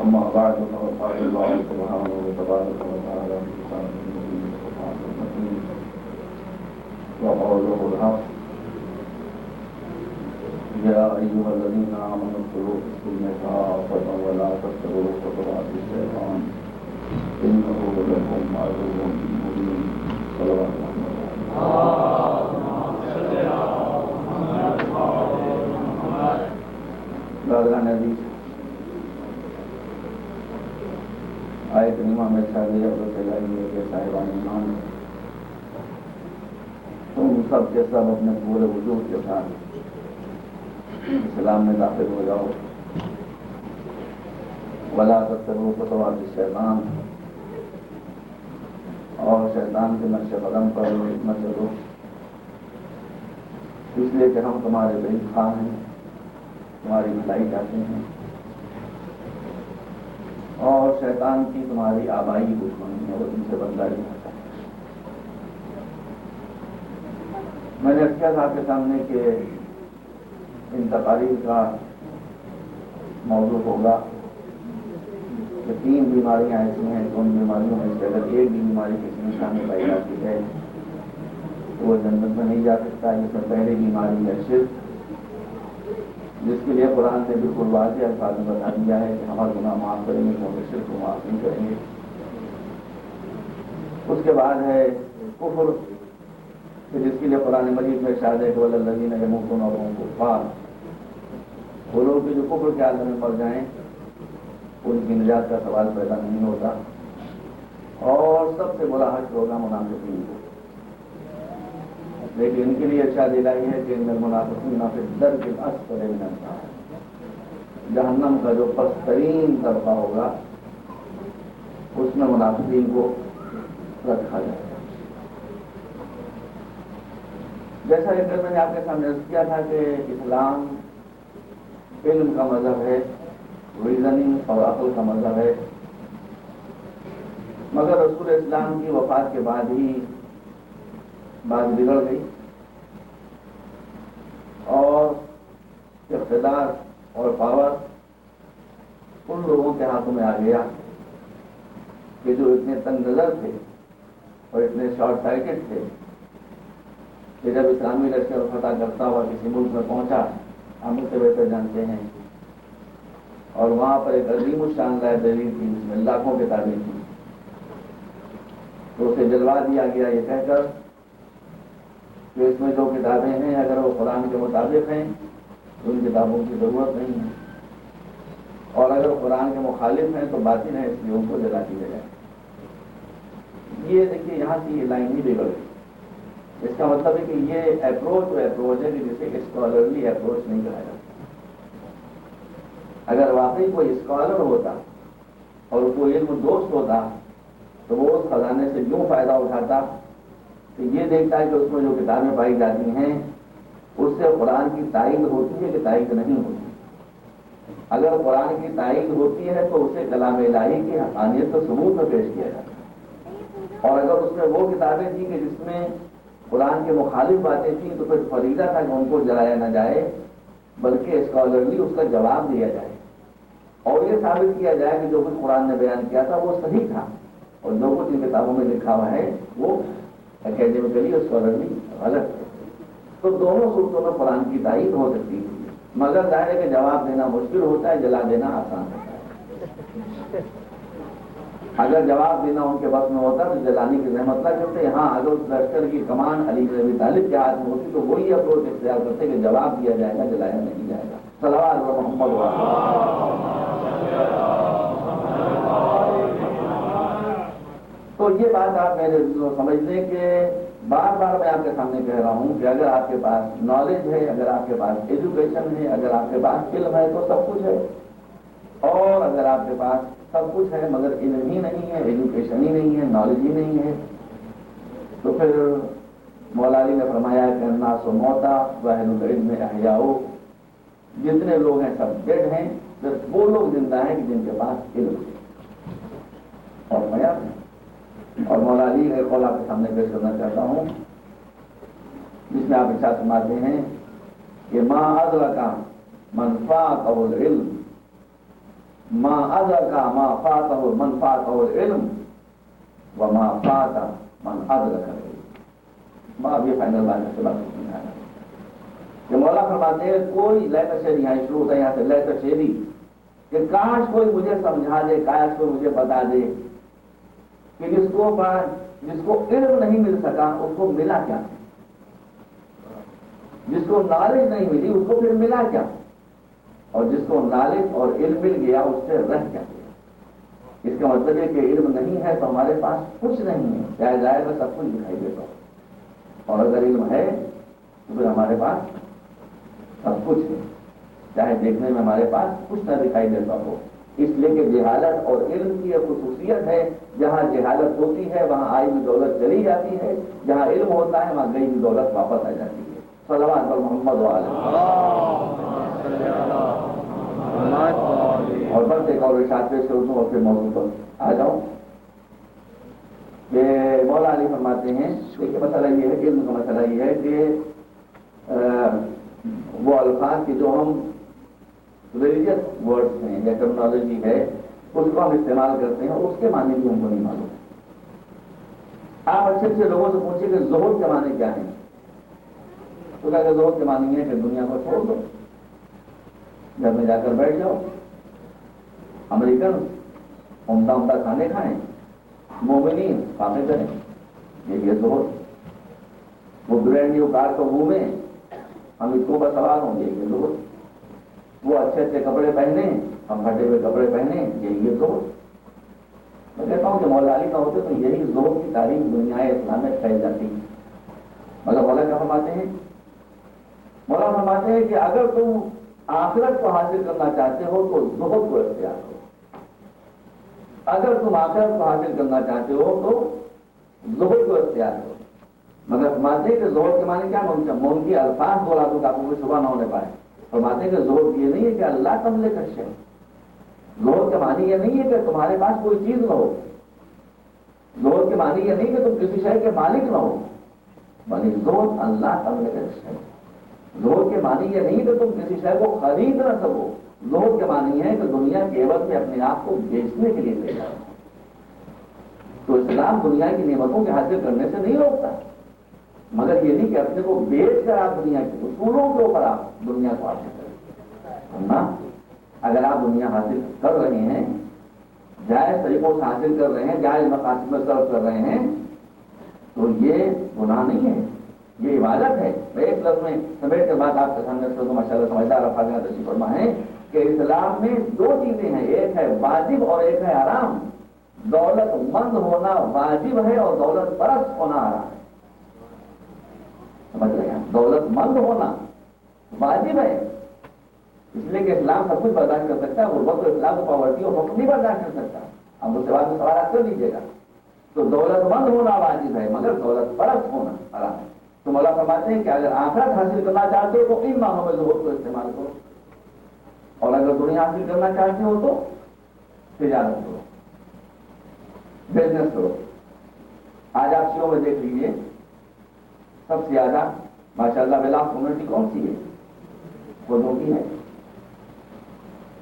أما بعد فقال الله سبحانه وتبارك وتعالى في كتابه المبين وقوله الحق يا أيها الذين آمنوا ادخلوا في السلم كافة ولا تتبعوا خطوات الشيطان إنه لكم عدو مبين صلوات الله دادان عزیز آیت کریمہ میں شاید عبداللہ چلائی کہ صاحبان ایمان تم سب کے سب اپنے پورے وجود کے ساتھ اسلام میں داخل ہو جاؤ ولا تتبعوا خطوات الشیطان اور شیطان کے نقش قدم پر نہ چلو اس لیے کہ ہم تمہارے بعید خواہ ہیں تمہاری بھلائی چاہتے ہیں اور شیطان کی تمہاری آبائی دشمنی ہے وہ تم سے بدلہ چاہتا ہے. میں نے کیا تھا آپ کے سامنے کہ ان تقاریر کا موضوع ہوگا کہ 3 بیماریاں ایسی ہیں ان بیماریوں میں سے اگر ایک بھی بیماری کسی انسان میں پائی جاتی ہے تو وہ جنت میں نہیں جا سکتا. جس میں پہلی بیماری ہے شرک جس کے لیے قرآن نے بالکل واضح الفاظ میں بتا دیا ہے کہ ہمارا گناہ معاف کریں گے کیونکہ شرک کو معاف نہیں کریں گے. اس کے بعد ہے کفر جس کے لیے قرآن مجید میں ارشاد ہے کہ والذین یموتون وهم کفار وہ لوگ جو کفر کے عالم میں مر جائیں ان کی نجات کا سوال پیدا نہیں ہوتا. اور سب سے برا حشر ہوگا منافقین کو. لیکن ان کے لیے ارشاد الہی ہے کہ ان المنافقین فی الدرک الاسفل من النار جہنم کا جو پسترین طبقہ ہوگا اس میں منافقین کو رکھا جائے گا. جیسا کہ میں نے آپ کے سامنے عرض کیا تھا کہ اسلام علم کا مذہب ہے ریزننگ اور عقل کا مذہب ہے مگر رسول اسلام کی وفات کے بعد ہی بات بگڑ گئی اور اقتدار اور پاور ان لوگوں کے ہاتھوں میں آ گیا کہ جو اتنے تنگ نظر تھے اور اتنے شارٹ سائٹڈ تھے کہ جب اسلامی لشکر فتح کرتا ہوا کسی ملک میں پہنچا ہم اسے بہتر جانتے ہیں اور وہاں پر ایک عظیم الشان لائبریری تھی جس میں لاکھوں کتابیں تھیں تو اسے جلوا دیا گیا یہ کہہ کر کہ اس میں جو کتابیں ہیں اگر وہ قرآن کے مطابق ہیں تو ان کتابوں کی ضرورت نہیں ہے اور اگر قرآن کے مخالف ہیں تو باطل ہیں اس لیے ان کو جلا دیا جائے. یہ دیکھیے یہاں سے یہ لائن نہیں بگڑ گئی. اس کا مطلب ہے کہ یہ اپروچ ہے کہ جسے اسکالرلی اپروچ نہیں کہا جاتا. اگر واقعی کوئی اسکالر ہوتا اور کوئی علم دوست ہوتا تو وہ اس خزانے سے یوں فائدہ اٹھاتا کہ یہ دیکھتا ہے کہ اس میں جو کتابیں پائی جاتی ہیں اس سے قرآن کی تائید ہوتی ہے کہ تائید نہیں ہوتی. اگر قرآن کی تائید ہوتی ہے تو اسے کلام الہی کی حقانیت کو ثبوت میں پیش کیا جاتا ہے اور اگر اس میں وہ کتابیں تھیں کہ جس میں قرآن کے مخالف باتیں تھیں تو پھر فریضہ تھا کہ ان کو جلایا نہ جائے بلکہ اسکالرلی اس کا جواب دیا جائے اور یہ ثابت کیا جائے کہ جو کچھ قرآن نے بیان کیا تھا وہ صحیح تھا اور جو کچھ ان کتابوں میں لکھا ہوا ہے وہ اکیڈمیکلی اسکالرلی غلط ہے. تو دونوں صورتوں میں قرآن کی تائید ہو سکتی ہے مگر ظاہر ہے کہ جواب دینا مشکل ہوتا ہے جلا دینا آسان ہوتا ہے. اگر جواب دینا ان کے بس میں ہوتا تو جلانے کی زحمت نہ کرتے. ہاں اگر اس لشکر کی کمان علی بن ابی طالب کے ہاتھ میں ہوتی تو وہی اپروچ اختیار کرتے کہ جواب دیا جائے گا جلایا نہیں جائے گا. صلوات محمد. تو یہ بات آپ میرے سمجھ لیں کہ بار بار میں آپ کے سامنے کہہ رہا ہوں کہ اگر آپ کے پاس نالج ہے اگر آپ کے پاس ایجوکیشن ہے اگر آپ کے پاس علم ہے تو سب کچھ ہے اور اگر آپ کے پاس سب کچھ ہے مگر علم ہی نہیں ہے ایجوکیشن ہی نہیں ہے نالج ہی نہیں ہے تو پھر مولا علی نے فرمایا کہ الناس موتا واہل العلم احیاء جتنے لوگ ہیں سب ڈیڈ ہیں صرف وہ لوگ زندہ ہیں کہ جن کے پاس علم ہے اور میاں اور مولا علی کا قول آپ کے سامنے پیش کرنا چاہتا ہوں جس میں آپ ارشاد فرماتے ہیں کہ ما ادرک من فاتہ العلم، ما ادرک ما فاتہ من فاتہ العلم وما فات من ادرک العلم۔ اب یہ فائنل بات ہے، بات سمجھ آیا کہ مولا فرماتے ہیں کوئی لیت شعری یہاں شروع ہوتا ہے، یہاں سے لیت شعری کہ کاش کوئی مجھے سمجھا دے، کاش کوئی مجھے بتا دے کہ جس کو علم نہیں مل سکا اس کو ملا کیا، جس کو نالج نہیں ملی اس کو پھر ملا کیا، اور جس کو نالج اور علم مل گیا اس سے رہ کیا گیا۔ اس کا مطلب ہے کہ علم نہیں ہے تو ہمارے پاس کچھ نہیں ہے، چاہے ظاہر میں سب کچھ دکھائی دیتا ہو، اور اگر علم ہے تو پھر ہمارے پاس سب کچھ ہے، چاہے دیکھنے میں ہمارے پاس کچھ نہ دکھائی دیتا ہو۔ اس لیے کہ جہالت اور علم کی ایک خصوصیت ہے، جہاں جہالت ہوتی ہے وہاں آئی ہوئی دولت چلی جاتی ہے، جہاں علم ہوتا ہے وہاں گئی ہوئی دولت واپس آ جاتی ہے۔ صلوات پر محمد اور بس ایک اور ارشاد پیش کروں اور پھر موضوع پر آ جاؤں کہ مولا علی فرماتے ہیں کہ مسئلہ یہ ہے کہ علم کا مسئلہ یہ ہے کہ وہ الفاظ کی جو ہم ریلیجس ورڈس ہیں یا ٹرمنالوجی ہے اس کو ہم استعمال کرتے ہیں، اس کے معنی بھی ہم کو نہیں معلوم۔ آپ اچھے اچھے لوگوں سے پوچھیں کہ زہد کے معنی کیا ہیں، تو کہا کہ زہد کے معنی ہے کہ دنیا کو چھوڑ دو، گھر میں جا کر بیٹھ جاؤ، امریکن عمدہ عمدہ کھانے کھائیں، مومنین کامیں کریں، یہ زہد۔ وہ برانڈ نیو کار کو گھومیں، ہم اس کو بس سوال ہوں گے یہ زہد۔ وہ اچھے اچھے کپڑے پہنے، ہم پھٹے ہوئے کپڑے پہنے، یہ زہد۔ میں کہتا ہوں کہ مولا علی نہ ہوتے تو یہی زہد کی تعریف دنیا اسلام میں پھیل جاتی ہے۔ مگر مولا کیا فرماتے ہیں؟ مولا فرماتے ہیں کہ اگر تم آخرت کو حاصل کرنا چاہتے ہو تو زہد کو اختیار کرو، اگر تم آخرت کو حاصل کرنا چاہتے ہو تو زہد کو اختیار کرو۔ مگر فرماتے ہیں کہ زہد کے معنی کیا ممکن الفاظ بولا تو آپ کو شبہ نہ ہونے پائے۔ فرماتے ہیں کہ زہد یہ نہیں ہے کہ اللہ تملک الشیء، زہد کے معنی یہ نہیں ہے کہ تمہارے پاس کوئی چیز نہ ہو، زہد کے معنی یہ نہیں کہ تم کسی شے کے مالک نہ ہو، بلکہ زہد اللہ تملک الشیء۔ زہد کے معنی یہ نہیں کہ تم کسی شے کو خرید نہ سکو، زہد کے معنی ہے کہ دنیا کے عوض میں اپنے آپ کو بیچنے کے لیے تیار ہو۔ تو اسلام دنیا کی نعمتوں کے حاصل کرنے سے نہیں روکتا، مگر یہ نہیں کہ اپنے کو بیچ کر آپ دنیا کے اصولوں کے اوپر آپ دنیا کو حاصل کریں۔ ورنہ اگر آپ دنیا حاصل کر رہے ہیں، جائز طریقوں سے حاصل کر رہے ہیں، جائز مقاصد میں صرف کر رہے ہیں تو یہ گناہ نہیں ہے، یہ عبادت ہے۔ میں ایک لفظ میں سمیٹ کے بعد آپ کے سامنے ماشاء اللہ سمجھدار افاظ تشریف فرما ہے کہ اسلام میں دو چیزیں ہیں، ایک ہے واجب اور ایک ہے حرام۔ دولت مند ہونا واجب ہے اور دولت پرست ہونا حرام ہے۔ سمجھ رہے ہیں؟ دولت مند ہونا واجب ہے، اس لیے کہ اسلام سب کچھ برداشت کر سکتا ہے، غربت و اسلام پاورٹی اور فقر نہیں برداشت کر سکتا۔ اب اس کے بعد میں سوالات کر لیجیے گا۔ تو دولت مند ہونا واجب ہے مگر دولت پرست ہونا حرام ہے۔ تو مولا فرماتے ہیں کہ اگر آخرت حاصل کرنا چاہتے ہو تو ان معنوں میں زہد کو استعمال کرو، اور اگر دنیا حاصل کرنا چاہتے ہو تو تجارت کرو، بزنس کرو۔ آج آپ شیوں میں دیکھ لیجیے سب سے زیادہ ماشاء اللہ ویل آف کمیونٹی کون سی ہے؟ خودوں کی ہے،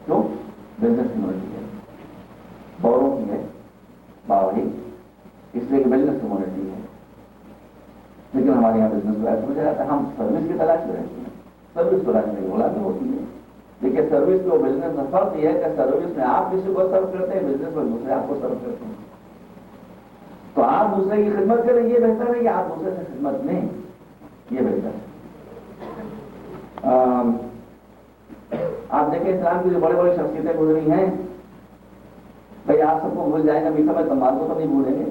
کیوں؟ بزنس کمیونٹی ہے، بوروں کی ہے، باوری، اس لیے کہ بزنس کمیونٹی ہے۔ لیکن ہمارے یہاں بزنس کو ایسا سمجھا جاتا ہے ہم سروس کی تلاش میں رہتے ہیں، سروس تلاش میں بولا بھی ہوتی ہے، لیکن سروس کو بزنس میں فرق یہ ہے کہ سروس میں آپ کسی کو سرو کرتے ہیں، بزنس میں دوسرے آپ کو سرو کرتے ہیں۔ تو آپ دوسرے کی خدمت کریں یہ بہتر ہے کہ آپ دوسرے سے خدمت لیں، یہ بہتر ہے۔ آپ دیکھیں اسلام کی جو بڑے بڑے شخصیتیں گزری ہیں، بھائی آپ سب کو بھول جائیں گے، میٹھا میں تمباکو تو نہیں بھولیں گے۔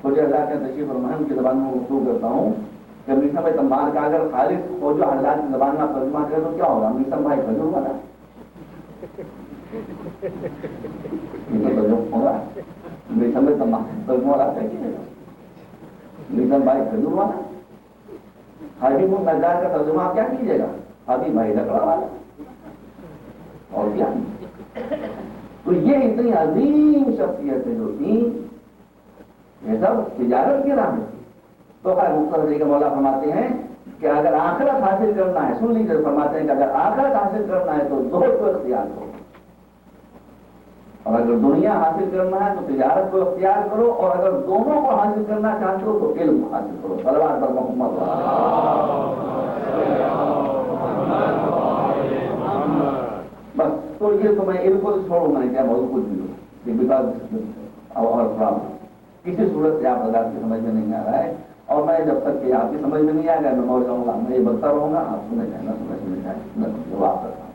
خواجہ حضرات کا تشریف فرمائیں، ان کی زبان میں گفتگو کرتا ہوں کہ میٹھا میں تمباکو کا اگر خالص خواجہ حضرات کی زبان میں ترجمہ کرے تو کیا ہوگا؟ میٹھا بھائی کھجور والا ہوگا، میٹھا میں تمباکو ترجمہ والا میٹھا بھائی کھجور والا، حبیب النجار کا ترجمہ آپ کیا کیجیے گا؟ حبیب بھائی لکڑا والا، اور کیا؟ تو یہ اتنی عظیم شخصیتیں جو تھیں یہ سب تجارت کے نام ہے۔ تو خیر مختلف کے مولا فرماتے ہیں کہ اگر آخرت حاصل کرنا ہے، سن لیجیے، فرماتے ہیں کہ اگر آخرت حاصل کرنا ہے تو زہد کو اختیار کرو، اور اگر دنیا حاصل کرنا ہے تو تجارت کو اختیار کرو، اور اگر دونوں کو حاصل کرنا چاہتے ہو تو علم حاصل کرو۔ صلوات پر محمد۔ بس تو یہ تو میں علم کو چھوڑوں گا، کیا بہت کچھ بھی ہو، اور کسی صورت سے آپ حضرات کی سمجھ میں نہیں آ رہا ہے، اور میں جب تک کہ آپ کی سمجھ میں نہیں آئے گا میں موج جاؤں گا، میں یہ بتتا رہوں گا، آپ سمجھ جائیں گا، سمجھ میں جائے جواب کرتا ہوں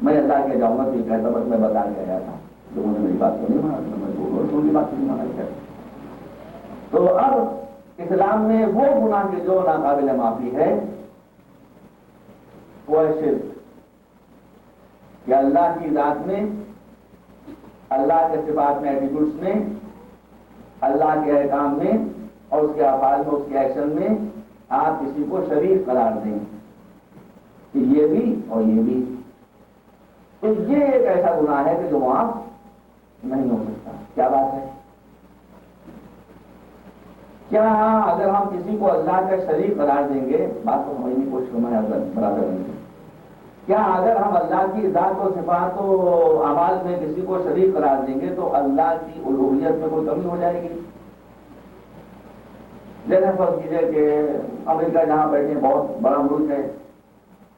میں اللہ کے جاؤں گا تو یہ کہتا بس میں بتا کے آیا تھا، لوگوں نے میری بات کو نہیں مانا، میں رسول کی بات نہیں مانا کیا۔ تو اب اسلام میں وہ گناہ کی جو ناقابل معافی ہے وہ ہے شرک، کہ اللہ کی ذات میں، اللہ کے صفات میں، ایٹریبیوٹس میں، اللہ کے احکام میں اور اس کے افعال میں، اس کے ایکشن میں آپ کسی کو شریک قرار دیں کہ یہ بھی اور یہ بھی، تو یہ ایک ایسا گناہ ہے کہ جو معاف نہیں ہو سکتا۔ کیا بات ہے؟ کیا اگر ہم کسی کو اللہ کا شریک قرار دیں گے، بات کو سمجھنے کی کوشش کرنا برابر نہیں، کیا اگر ہم اللہ کی ذات و صفات و اعمال میں کسی کو شریک قرار دیں گے تو اللہ کی الوہیت میں کوئی کمی ہو جائے گی؟ جیسے فرض کیجیے کہ امریکہ جہاں بیٹھے بہت بڑا ملک ہے،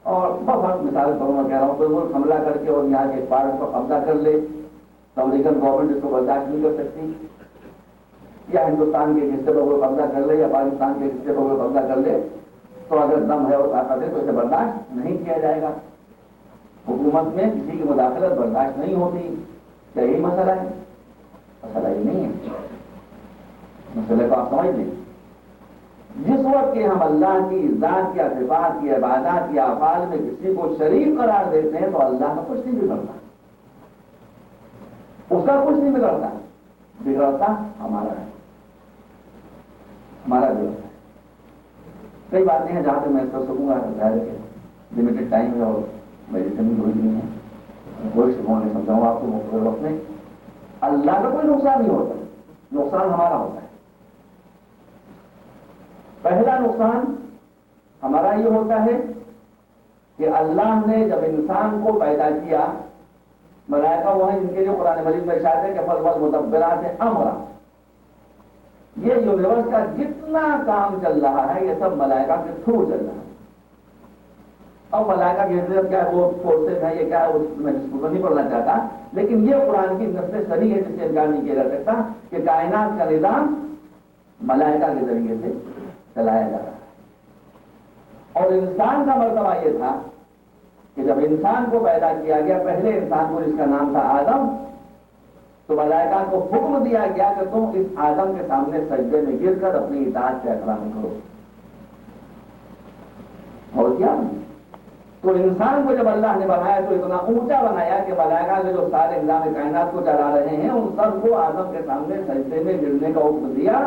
اور بہت مثال پر میں کہہ رہا ہوں، کوئی ملک حملہ کر کے اور یہاں کے پارٹ کو قبضہ کر لے تو امریکن گورنمنٹ اس کو برداشت نہیں کر سکتی، یا ہندوستان کے حصے پر کوئی قبضہ کر لے یا پاکستان کے حصے پر کوئی قبضہ کر لے تو اگر دم ہے اور طاقت ہے تو اسے برداشت نہیں کیا جائے گا۔ حکومت میں کسی کی مداخلت برداشت نہیں ہوتی۔ کیا یہی مسئلہ ہے؟ مسئلہ یہ نہیں ہے، مسئلے کو آپ سمجھ لیں۔ جس وقت کہ ہم اللہ کی ذات یا صفات کی عبادات یا افعال میں کسی کو شریک قرار دیتے ہیں تو اللہ کا کچھ نہیں بگڑتا، اس کا کچھ نہیں بگڑتا، بگڑتا ہمارا ہے، ہمارا جو ہے۔ کئی باتیں ہیں جہاں پہ میں کر سکوں گا، ظاہر ہے لمیٹڈ ٹائم ہے اور میڈیسن بھی نہیں ہے، کوئی شکوں نہیں سمجھاؤں آپ کو مختلف وقت میں۔ اللہ کا کوئی نقصان نہیں ہوتا، نقصان ہمارا ہوتا ہے۔ پہلا نقصان ہمارا یہ ہوتا ہے کہ اللہ نے جب انسان کو پیدا کیا، ملائکہ وہ ہیں جن کے جو قرآن مجید میں ارشاد ہے کہ فالمدبرات امرا، یہ یونیورس کا جتنا کام چل رہا ہے یہ سب ملائکہ کے تھرو چل رہا ہے۔ اور ملائکہ کی حیثیت کیا ہے، وہ فورسز ہے، یہ کیا ہے، میں اس کو نہیں پڑھنا چاہتا، لیکن یہ قرآن کی نص صریح ہے جس سے انکار نہیں کیا جا سکتا کہ کائنات کا نظام ملائکہ کے ذریعے سے چلایا جا رہا ہے۔ اور انسان کا مرتبہ یہ تھا کہ جب انسان کو پیدا کیا گیا، پہلے انسان کو جس کا نام تھا آدم، تو ملائکہ کو حکم دیا گیا کہ تم اس آدم کے سامنے سجدے میں گر کر اپنی اطاعت سے احترام کرو۔ اور کیا؟ تو انسان کو جب اللہ نے بنایا تو اتنا اونچا بنایا کہ ملائکہ کے جو سارے نظام کائنات کو چلا رہے ہیں ان سب کو آدم کے سامنے سجدے میں گرنے کا حکم دیا،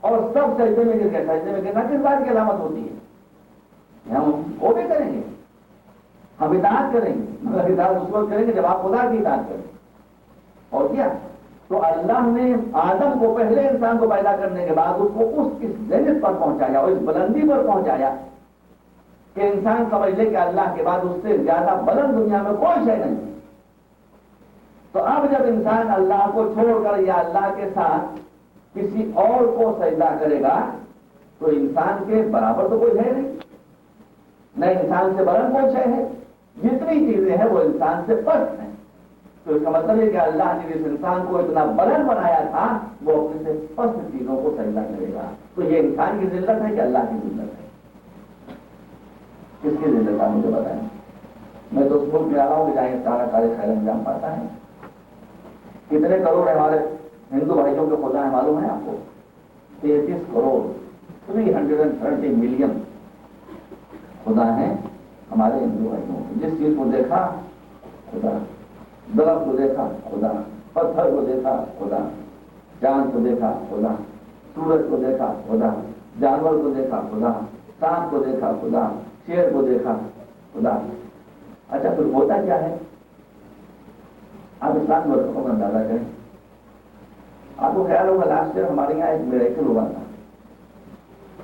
اور سب سجدے میں گر گئے۔ سجدے میں گرنا کس بات کی علامت ہوتی ہے؟ ہم وہ بھی کریں گے، ہم اطاعت کریں گے، مگر اطاعت اس وقت کریں گے جب آپ خدا کی اطاعت کریں۔ اور کیا؟ تو اللہ نے آدم کو، پہلے انسان کو پیدا کرنے کے بعد اس کو اس زینت پر پہنچایا اور اس بلندی پر پہنچایا کہ انسان سمجھ لے کہ اللہ کے بعد اس سے زیادہ بلند دنیا میں کوئی شے نہیں۔ تو اب جب انسان اللہ کو چھوڑ کر یا اللہ کے ساتھ کسی اور کو سجدہ کرے گا تو انسان کے برابر تو کوئی ہے نہیں، نہ انسان سے بلند کوئی شے ہے، جتنی چیزیں ہیں وہ انسان سے پست ہیں۔ تو اس کا مطلب ہے کہ اللہ نے جس انسان کو اتنا بلند بنایا تھا وہ اپنے سے پست چیزوں کو سجدہ کرے گا۔ تو یہ انسان کی ذلت ہے کہ اللہ کی ذلت ہے؟ کس کی ذلت ہے مجھے بتائیں۔ میں تو اس ملک میں آ رہا ہوں کہ جہاں سارا کارے خیر انجام پاتا ہے۔ کتنے کروڑ ہمارے ہندو بھائیوں کے خدا ہیں معلوم ہے آپ کو؟ 33 کروڑ 330 ملین خدا ہیں ہمارے ہندو بھائیوں کے۔ جس چیز کو دیکھا خدا، درخت کو دیکھا خدا، پتھر کو دیکھا خدا، چاند کو دیکھا خدا، سورج کو دیکھا خدا، جانور کو دیکھا خدا، سانپ کو دیکھا خدا، شیر کو دیکھا خدا۔ اچھا پھر ہوتا کیا ہے؟ آپ اسلام برسوں میں اندازہ کریں۔ آپ کو خیال ہوگا لاسٹ ایئر ہمارے یہاں ایک میریکل ہوا تھا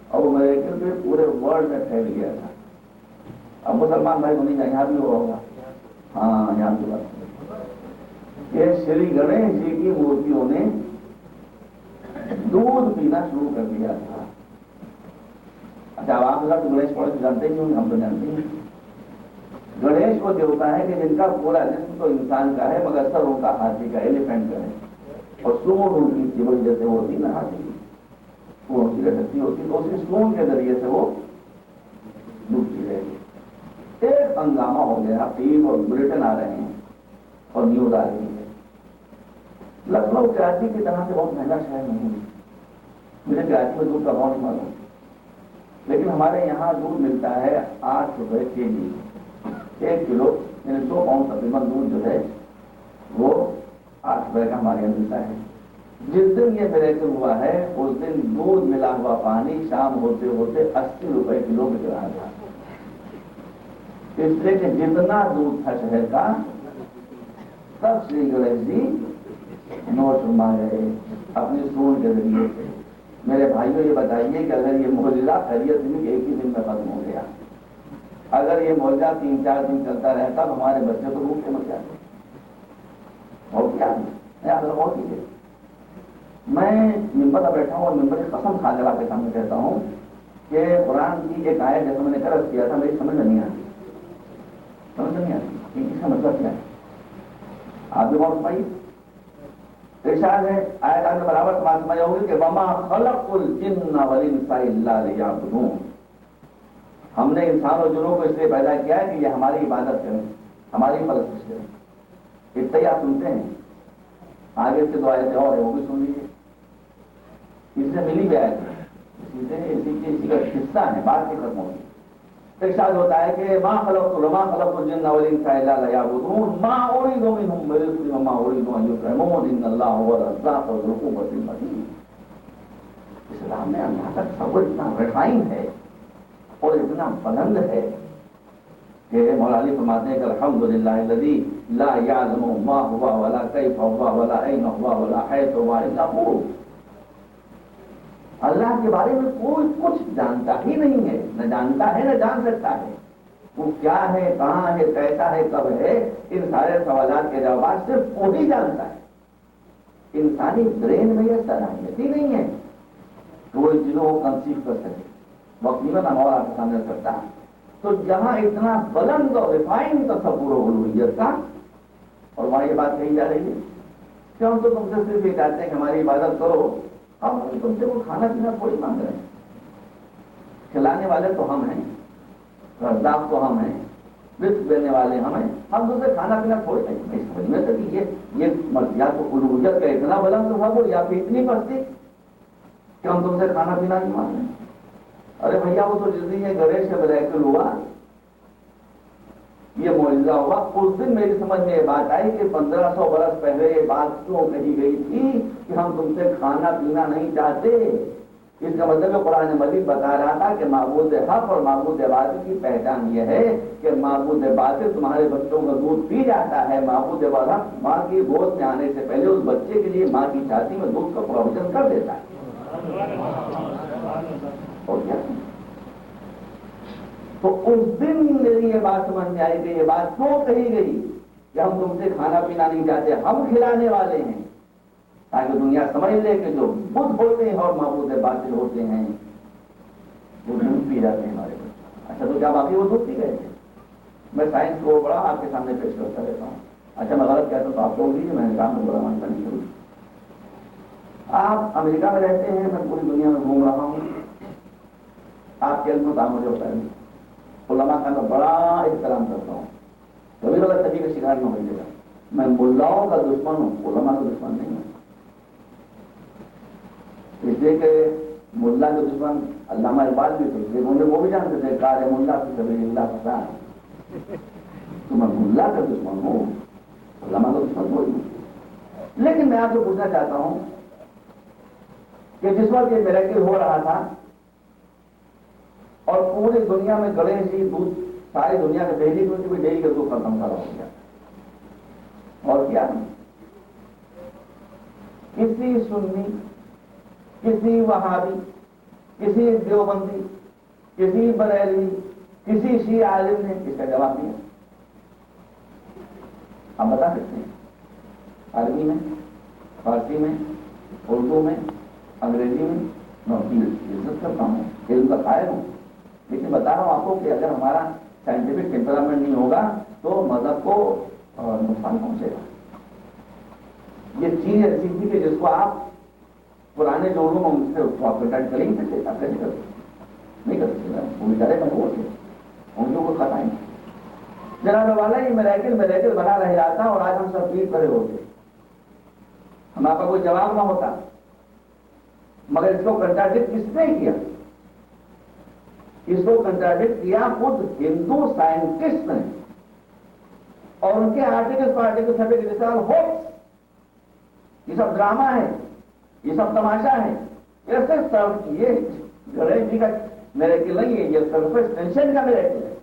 اور وہ میریکل بھی پورے ورلڈ میں پھیل گیا تھا. اب مسلمان بھائی کو نہیں جائیں, یہاں بھی ہوا ہوگا. ہاں یہاں بھی بات یہ شری گنیش جی کی مورتیوں نے دودھ پینا شروع کر دیا تھا. اچھا اب آپ تو گنیش پڑھ جانتے ہی ہوں, ہم تو جانتے ہیں. گنیش وہ دیوتا ہے کہ جن کا پورا جسم تو انسان کا ہے مگر سر ان کا ہاتھی کا, ایلیفینٹ کا ہے, اور سونڈ ان کی وجہ سے ہوتی نا ہاتھی کی, وہ ان کی شکتی ہوتی تو اسی سونڈ کے ذریعے سے وہ ڈوبتی رہے گی. ایک ہنگامہ ہو گیا, ٹی وی اور بلیٹن آ رہے ہیں اور نیوز آ رہی ہے. لکھنؤ کراچی کی طرح سے بہت مہنگا شہر نہیں ہے, مجھے کراچی میں دودھ کا بہت معلوم, لیکن ہمارے یہاں دودھ ملتا ہے 8 روپے کے جی, 1 کلو یعنی 100 پاؤنڈ تقریباً دودھ جو ہے وہ 8 روپے کا ہمارے یہاں ملتا ہے. جس دن یہ میریکل ہوا ہے اس دن دودھ ملا ہوا پانی شام ہوتے ہوتے 80 روپے کلو بک رہا تھا. اس لیے کہ جتنا دودھ تھا شہر کا سب شری گنیش جی نوٹ فرما گئے اپنی سونڈ کے ذریعے سے. میرے بھائیوں یہ بتائیے کہ اگر یہ معجزہ خیریت دن کے ایک ہی دن میں ختم ہو گیا, اگر یہ معجزہ 3-4 دن چلتا رہتا تو ہمارے بچے تو بھوک کے مر جاتے. اور کیا بہت ہی ہے. میں ممبر پر بیٹھا ہوں اور ممبر کی قسم کھا کر آپ کے سامنے کہتا ہوں کہ قرآن کی ایک آیت جیسے میں نے قرض کیا تھا میری سمجھ میں نہیں آتی, کہ اس کا مطلب کیا ہے. آپ بھی بہت پائی ارشاد ہے آیت آپ نے برابر بات سمجھا ہوگی کہ وما خلق الجن والانس الا لیعبدون, ہم نے انسان اور جنوں کو اس لیے پیدا کیا ہے کہ یہ ہماری عبادت کریں, ہماری پرستش کریں. ابتدا آپ سنتے ہیں, آگے سے 2 آیتیں اور ہے وہ بھی سن لیجیے. اس سے ملی گیا ہے, اسی کا حصہ ہے, بات نہیں ختم ہوگی. ارشاد ہوتا ہے کہ ما خلقت الجن والانس الا لیعبدون ما اريد منهم من رزق وما اريد ان يطعمون ان الله هو الرزاق ذو القوة المتين. اسلام میں اللہ کا تصور اتنا ریفائن ہے اور اتنا بلند ہے کہ مولا علی فرماتے ہیں کہ الحمدللہ الذی لا يعلم ما هو ولا كيف هو ولا اين هو ولا حيث هو الا هو. اللہ کے بارے میں کوئی کچھ جانتا ہی نہیں ہے, نہ جانتا ہے نہ جان سکتا ہے. وہ کیا ہے, کہاں ہے, کیسا ہے, کب ہے, ان سارے سوالات کے جوابات صرف وہی جانتا ہے. انسانی برین میں یہ صلاحیت ہی نہیں ہے کہ وہ جنوں کو کنسیو کر سکے. وقت نہیں بنا اور آپ کے سامنے کرتا. تو جہاں اتنا بلند اور ریفائن تصور و الوہیت کا, اور وہاں یہ بات کہی جا رہی ہے کہ ہم تو تم سے صرف یہ کہتے ہیں کہ ہماری عبادت کرو, ہم تم سے وہ کھانا پینا تھوڑی مانگ رہے ہیں. کھلانے والے تو ہم ہیں, رزاق تو ہم ہیں, رزق دینے والے ہم ہیں, ہم تم سے کھانا پینا تھوڑی نہیں. سمجھ میں سکتی یہ یا تو الوہیت کا اتنا بلند تصور یا پھر اتنی پستی کہ ہم تم سے کھانا پینا نہیں مانگ رہے ہیں. ارے بھیا وہ تو جس دن یہ گنیش کا میریکل ہوا, یہ معجزہ ہوا, اس دن میری سمجھ میں یہ بات آئی کہ 1500 برس پہلے یہ بات کیوں کہی گئی تھی کہ ہم تم سے کھانا پینا نہیں چاہتے. اس کا مطلب قرآن مجید بتا رہا تھا کہ معبود حق اور معبود باطل کی پہچان یہ ہے کہ معبود باطل تمہارے بچوں کا دودھ پی جاتا ہے, معبود حق ماں کی گود میں آنے سے پہلے اس بچے کے لیے ماں کی چھاتی میں دودھ کا پروویژن کر دیتا ہے. اور کیا تو اس دن میری یہ بات سمجھ میں آئی کہ یہ بات کیوں کہی گئی کہ ہم تم سے کھانا پینا نہیں چاہتے, ہم کھلانے والے ہیں, تاکہ دنیا سمجھ لے کہ جو بدھ ہوتے ہیں اور معبود باطل ہوتے ہیں وہ دودھ پی جاتے ہیں ہمارے بچے. اچھا تو کیا باقی وہ دودھ پی گئے تھے؟ میں سائنس کو بڑا آپ کے سامنے پیش کرتا رہتا ہوں. اچھا میں غلط کہتا ہوں تو آپ کو دیجیے, میں نے کہا میں برا مانتا نہیں کروں. آپ امریکہ میں رہتے ہیں, میں پوری دنیا میں گھوم رہا ہوں, آپ کے علم کو کام مجھے ہوتا ہے. علماء کا میں بڑا احترام کرتا ہوں, کبھی غلط طریقے کا شکار نہ ہوئیے گا. میں ملاؤں کا دشمن ہوں, علماء کا دشمن نہیں ہوں. اس لیے کہ ملا کے دشمن علامہ اقبال بھی تھے, وہ بھی جانتے تھے کار ملا کی سبیل اللہ فساد. تو میں ملا کا دشمن ہوں, علماء کا دشمن کوئی نہیں. لیکن میں آپ سے پوچھنا چاہتا ہوں کہ جس وقت یہ میریکل ہو رہا تھا اور پوری دنیا میں گنیش جی دودھ, ساری دنیا کے دہلی میں ڈیری کا دودھ ختم کرا ہو گیا. اور کیا کسی سنی, کسی وہابی, کسی دیوبندی، کسی بریلوی، کسی شیعہ عالم نے اس کا جواب دیا؟ آپ بتا سکتے ہیں؟ عربی میں، فارسی میں، اردو میں، انگریزی میں؟ میں عزت کرتا ہوں، علم کا قائل ہوں، لیکن بتا رہا ہوں آپ کو کہ اگر ہمارا سائنٹیفک ٹیمپرامنٹ نہیں ہوگا تو مذہب کو نقصان پہنچے گا۔ یہ چیز ایسی تھی کہ جس کو آپ پرانے جو علوم ان سے کنٹیکٹ کریں گے، آپ کیسے کر سکتے؟ نہیں کر سکتے، وہ بیچارے مجبور تھے، ان کو خطا نہیں۔ جناب والا یہ میریکل بنا رہ جاتا اور آج ہم سب پیٹ کھڑے ہوتے، ہمارا کوئی جواب نہ ہوتا، مگر اس کو کنٹراڈکٹ کس نے کیا؟ اس کو کنٹراڈکٹ کیا خود ہندو سائنٹسٹ نے، اور ان کے آرٹیکل چھپے کے جیسے ہوپس، یہ سب ڈرامہ ہے، یہ سب تماشا ہے، یہ گنیش جی کا میریکل نہیں ہے، یہ سرفیس ٹینشن کا میریکل ہے۔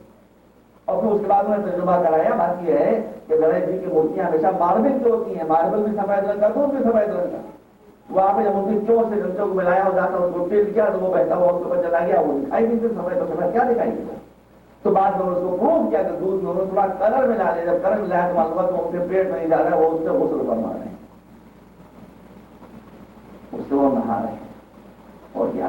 اور پھر اس کے بعد میں تجربہ کرایا، بات یہ ہے کہ گنیش جی کی مورتیاں ہمیشہ ماربل کی ہوتی ہیں، ماربل بھی سفید رنگ کا، دودھ بھی سفید رنگ کا۔ وہاں پہ جب ان کی چون سے جنچوں کو ملایا ہو جاتا، اس کو ٹیل کیا تو وہ بہتا ہوا اس کے اوپر چلا گیا، وہ دکھائی نہیں، سفید تو سفید کیا دکھائی دیا؟ تو بعد میں اس کو پروف کیا کہ دودھ میں انہوں نے تھوڑا کلر ملا لیا، جب کلر ملایا تو معلومات وہ ان کے پیٹ میں نہیں جا رہا ہے، وہ اس سے غسل فرما رہے ہیں، اس سے وہ نہا رہے ہیں، اور کیا؟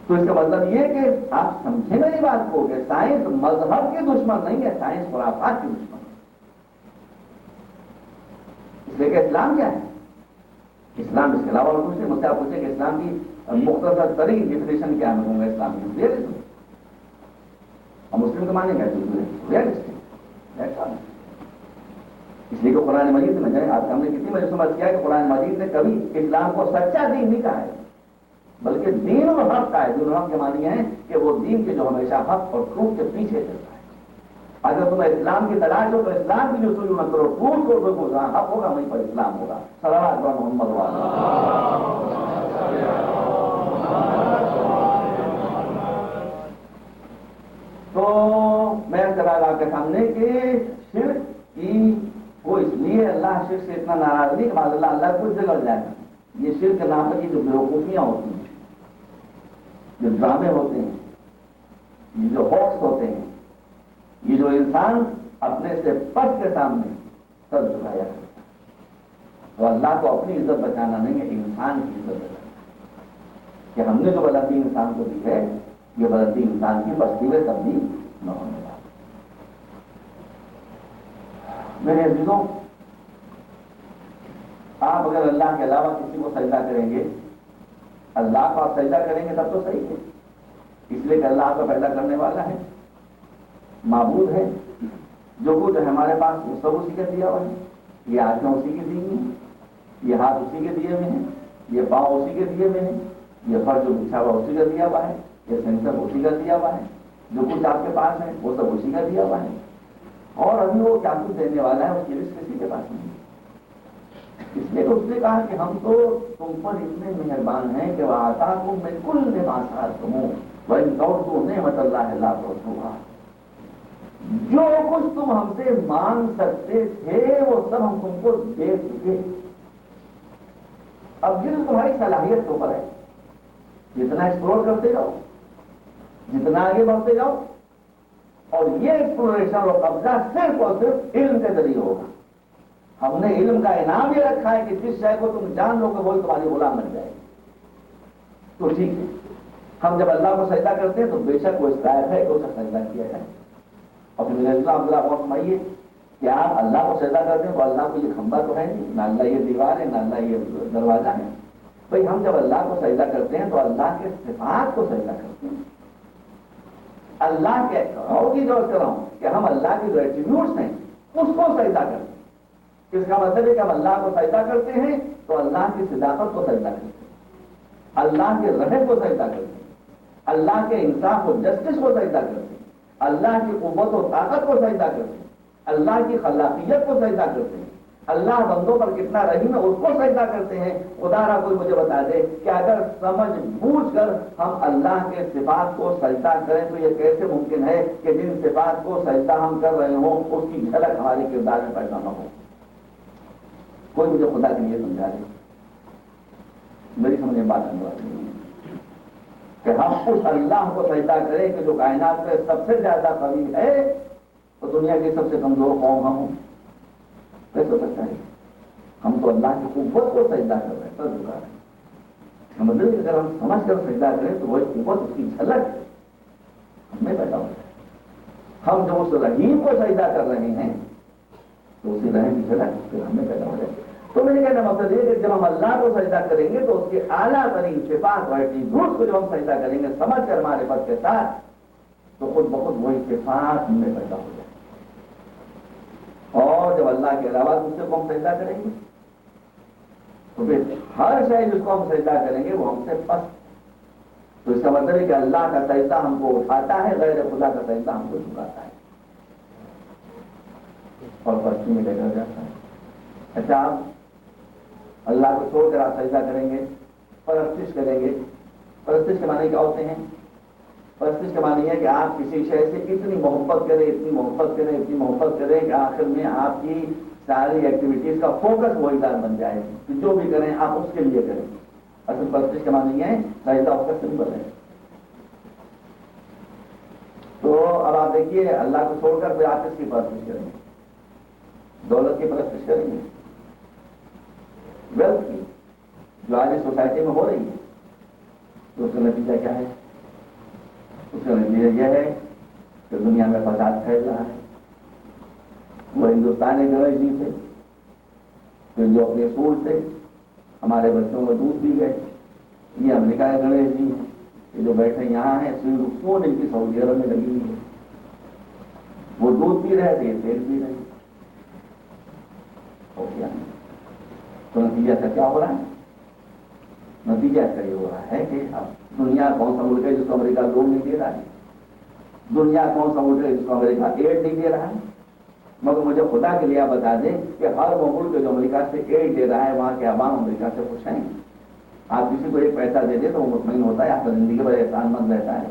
تو اس کا مطلب یہ کہ آپ سمجھیں میری بات کو کہ سائنس مذہب کی دشمن نہیں ہے، سائنس خرافات کی دشمن ہے۔ اس لیے کہ اسلام کیا ہے؟ اسلام اس کے علاوہ اور کچھ نہیں۔ مجھ سے آپ پوچھیں کہ اسلام کی مختصر ترین ڈیفینیشن کیا میں کہوں گا اسلام کی؟ ریئلسٹ۔ اور مسلم کو مانیں گے ریئلسٹ، اس لیے کہ قرآن مجید میں جائے، آپ ہم نے کسی میں سمجھ کیا کہ قرآن مجید نے کبھی اسلام کو سچا دین نہیں کہا ہے، بلکہ دین و حق کا ہے۔ دین و حق کے معنی ہے کہ وہ دین کے جو ہمیشہ حق اور ٹروت کے پیچھے چلتا ہے۔ اگر تمہیں اسلام کی تلاش ہو تو اسلام کی جو سوچ نہ کرو، ٹروت کو دیکھو، جہاں حق ہوگا وہیں پر اسلام ہوگا۔ صلوات بر محمد وعلیہ۔ تو میں چلا آپ کے سامنے کہ شرک کی وہ اس لیے اللہ شرک سے اتنا ناراض نہیں کہ معاذ اللہ اللہ کچھ جگہ جائے گا۔ یہ شرک نام کی جو بیوقوفیاں ہوتی ہیں، جو ڈرامے ہوتے ہیں، یہ جو ہوکس ہوتے ہیں، یہ جو انسان اپنے سے پس کے سامنے سر جھکایا کرتا ہے، تو اللہ کو اپنی عزت بچانا نہیں ہے، انسان کی عزت بچانا کہ ہم نے جو بلندی انسان کو دی ہے، یہ بلندی انسان کی بستی میں تبدیل نہ ہونے والی۔ میرے عزیزوں، آپ اگر اللہ کے علاوہ کسی کو سجدہ کریں گے، اللہ کو آپ سجدہ کریں گے تب تو صحیح ہے، اس لیے کہ اللہ آپ کو پیدا کرنے والا ہے، معبود ہے، جو کچھ ہمارے پاس وہ سب اسی کا دیا ہوا ہے۔ یہ آنکھیں اسی کی دی ہوئی ہیں، یہ ہاتھ اسی کے دیے ہوئے ہیں، یہ پاؤں اسی کے دیے ہوئے ہیں، یہ فرش جو بچھا ہوا اسی کا دیا ہوا ہے، یہ سینسر اسی کا دیا ہوا ہے، جو کچھ آپ کے پاس ہے وہ سب اسی کا دیا ہوا ہے، اور ابھی وہ کیا کچھ دینے والا ہے اس کی رزق کسی کے پاس نہیں۔ اس لیے تو اس نے کہا کہ ہم تو تم پر اتنے مہربان ہیں کہ وَآتَاكُم مِّن كُلِّ مَا سَأَلْتُمُوهُ وَإِن تَعُدُّوا نِعْمَةَ اللَّهِ لَا تُحْصُوهَا۔ جو کچھ تم ہم سے مانگ سکتے تھے وہ سب ہم تم کو دے چکے۔ اب یہ تمہاری صلاحیت کے اوپر ہے، جتنا ایکسپلور کرتے جاؤ، جتنا آگے بڑھتے جاؤ، اور یہ ایکسپلوریشن اور قبضہ صرف اور صرف علم کے ذریعے ہوگا۔ ہم نے علم کا انعام یہ رکھا ہے کہ جس شے کو تم جان لو کہ وہی تمہاری غلام بن جائے گی۔ تو ٹھیک ہے، ہم جب اللہ کو سجدہ کرتے ہیں تو بے شک وہ اس لائق ہے کہ اسے سجدہ کیا جائے۔ اور پھر میرے اللہ غور فرمائیے کہ آپ اللہ کو سجدہ کرتے ہیں تو اللہ کو یہ کھمبا تو ہے نہیں، نہ اللہ یہ دیوار ہے، نہ اللہ یہ دروازہ ہے۔ بھائی ہم جب اللہ کو سجدہ کرتے ہیں تو اللہ کے صفات کو سجدہ کرتے ہیں، اللہ کے کی ضرورت کر رہا ہوں کہ ہم اللہ کے جو ایٹریبیوٹس ہیں اس کو سجدہ کرتے ہیں۔ اس کا مطلب ہے کہ ہم اللہ کو سجدہ کرتے ہیں تو اللہ کی صداقت کو سجدہ کرتے ہیں، اللہ کے رحم کو سجدہ کرتے ہیں، اللہ کے انصاف و جسٹس کو سجدہ کرتے ہیں، اللہ کی قوت و طاقت کو سجدہ کرتے ہیں، اللہ کی خلاقیت کو سجدہ کرتے ہیں، اللہ بندوں پر کتنا رحیم ہے اس کو سجدہ کرتے ہیں۔ خدا را کوئی مجھے بتا دے کہ اگر سمجھ بوجھ کر ہم اللہ کے صفات کو سجدہ کریں تو یہ کیسے ممکن ہے کہ جن صفات کو سجدہ ہم کر رہے ہوں اس کی جھلک ہمارے کردار میں پیدا نہ ہو؟ کوئی مجھے خدا کے لیے سمجھا دے، میری سمجھ میں بات آنے والی نہیں ہے۔ کہ ہم اس اللہ کو سجدہ کریں کہ جو کائنات میں سب سے زیادہ قوی ہے تو دنیا کی سب سے کمزور قوم ہم ہوں؟ کیسے ہو سکتا ہے؟ ہم تو اللہ کی قوت کو سجدہ کر رہے ہیں، سر جھکا رہے ہیں، مطلب اگر ہم سمجھ کر سجدہ کریں تو وہی قوت، اس کی جھلک ہم میں پیدا ہو جائے۔ ہم جب اس رحیم کو سجدہ کر رہے ہیں تو اسی رحیم کی جھلک پھر ہم میں پیدا ہو جائے۔ تو میرے کہنا مطلب یہ کہ جب ہم اللہ کو سجدہ کریں گے تو اس کے اعلیٰ ترین صفات و ایٹریبیوٹس کو جب ہم سجدہ کریں گے سمجھ کر معرفت کے ساتھ، تو خود بخود وہی صفات ہم میں پیدا ہو جائے۔ اور جب اللہ کے علاوہ دوسرے کو ہم سجدہ کریں گے تو پھر ہر شے جس کو ہم سجدہ کریں گے وہ ہم سے پست، تو اس کا مطلب ہے کہ اللہ کا سجدہ ہم کو اٹھاتا ہے، غیر خدا کا سجدہ ہم کو جھکاتا ہے اور پستی میں لے کر جاتا ہے۔ اچھا، آپ اللہ کو چھوڑ کر آپ سجدہ کریں گے، پرستش کریں گے۔ پرستش کے معنی کیا ہوتے ہیں؟ پرستش کے معنی ہے کہ آپ کسی شے سے اتنی محبت کریں، اتنی محبت کریں، اتنی محبت کریں کہ آخر میں آپ کی ساری ایکٹیویٹیز کا فوکس وہی دار بن جائے کہ جو بھی کریں آپ اس کے لیے کریں۔ اصل پرستش کے معنی ہے سجدہ اس کا سمبل ہے۔ تو اب آپ دیکھیے اللہ کو چھوڑ کر پھر آپ کس کی پرستش کریں گے؟ دولت کی پرستش کریں گے، ویلتھ کی، جو آج سوسائٹی میں ہو رہی ہے، تو اس کا نتیجہ کیا ہے؟ اس کا نتیجہ یہ ہے کہ دنیا میں فساد پھیل رہا ہے۔ وہ ہندوستانی گنیش جی تھے پھر جو اپنے اسکول سے ہمارے بچوں کو دودھ دی گئے، یہ امریکہ کے گنیش جی ہیں، یہ جو بیٹھے یہاں ہیں، سوئن ان کی سعودی عرب میں لگی ہوئی ہے، وہ دودھ پی رہے تھے، یہ تیل پی رہے ہیں۔ ہو گیا، تو نتیجہ کا کیا ہو رہا ہے؟ نتیجہ کا یہ ہو رہا ہے کہ اب دنیا کون سا ملک ہے جس کو امریکہ لون نہیں دے رہا ہے؟ دنیا کون سا ملک ہے جس کو امریکہ ایڈ نہیں دے رہا ہے؟ مگر مجھے خدا کے لیے آپ بتا دیں کہ ہر وہ ملک جو امریکہ سے ایڈ دے رہا ہے وہاں کے عوام امریکہ سے خوش ہیں؟ آپ کسی کو ایک پیسہ دے دیں تو وہ مطمئن ہوتا ہے، آپ کا زندگی بڑے احسان مند رہتا ہے،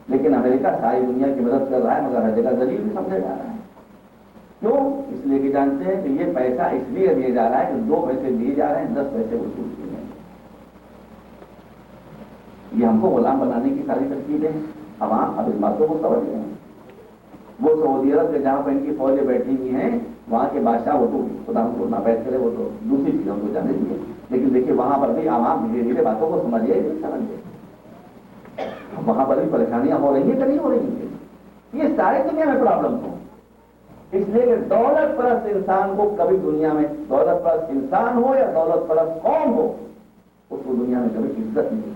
لیکن امریکہ ساری دنیا کی مدد کر رہا ہے مگر ہر جگہ ذلیل بھی سمجھا جا رہا ہے۔ کیوں؟ اس لیے کہ جانتے ہیں کہ یہ پیسہ اس لیے دیا جا رہا ہے کہ 2 پیسے دیے جا رہے ہیں، 10 پیسے وصول کیے ہیں۔ یہ ہم کو غلام بنانے کی ساری ترکیبیں ہیں۔ عوام اب اس باتوں کو سمجھ رہے ہیں۔ وہ سعودی عرب کے جہاں پہ ان کی فوجیں بیٹھی ہوئی ہیں وہاں کے بادشاہ، وہ تو خدا ہم کو ناپید کرے، وہ تو دوسری چیزوں کو جانے دیے، لیکن دیکھیے وہاں پر بھی عوام دھیرے دھیرے باتوں کو سمجھے نہیں سمجھے، وہاں پر بھی پریشانیاں ہو رہی ہیں کہ نہیں ہو رہی ہیں؟ یہ سارے دنیا میں پرابلم ہوں، اس لیے کہ دولت پرست انسان کو کبھی دنیا میں، دولت پرست انسان ہو یا دولت پرست قوم ہو، اس کو دنیا میں کبھی عزت نہیں۔